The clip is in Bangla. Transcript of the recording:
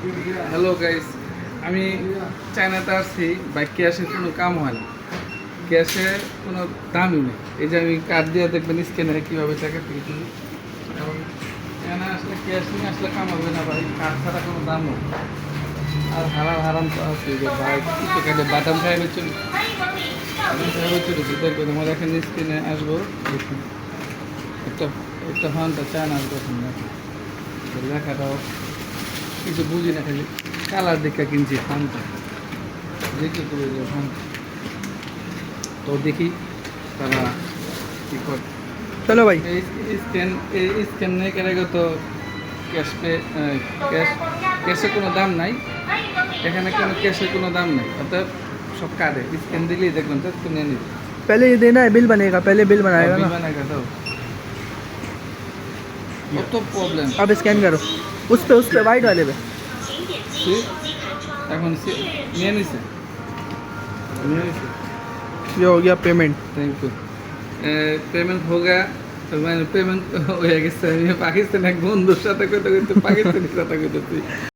হ্যালো গাইস, আমি চায়নাতে আসছি। বাইক ক্যাশে কোনো কাম হয় না, ক্যাশে কোনো দামই নেই। এই যে আমি কার্ড দিয়ে দেখবেন স্ক্যানারে কীভাবে টাকা পেয়েছি। এবং এখানে আসলে ক্যাশ নিয়ে আসলে কাম হবে না ভাই, কার্ড ছাড়া কোনো দাম নেই। আর হারাম তো আছে যে ভাই কিছু খাইলে বাদাম খাই চলি, বাদাম খাই চলেছি। দেখবো তোমার এখানে স্ক্রিনে আসবো, দেখুন একটা একটা ফান্ডটা চায়না দেখুন লেখাটাও কিছু বুঝি না, খালি কালার দেখে কিনছি ফান্ডটা, দেখি করে ফান্ড। তো দেখি তারা কী করে। चलो भाई। স্ক্যান নেই করেগো তো ক্যাশ পে, ক্যাশ ক্যাশে কোনো দাম নাই এখানে, কোনো ক্যাশে কোনো দাম নাই, অর্থাৎ সব কার্ডে স্ক্যান দিলেই দেখবেন তো কিনে নিবে। पहले ये देना है, बिल बनेगा, पहले बिल बनाएगा ना। বানায় তো কত প্রবলেম। अब स्कैन करो उस पे वाइट वाले पे। এখন নিয়ে নিছে, নিয়ে নিছে। ये हो गया पेमेंट। Thank you. पेमेंट हो गया, तो मैंने पेमेंट हो गया। पाकिस्तान एक बंधुर साथे कইতে কইতে পাকিস্তানি কথা কইতে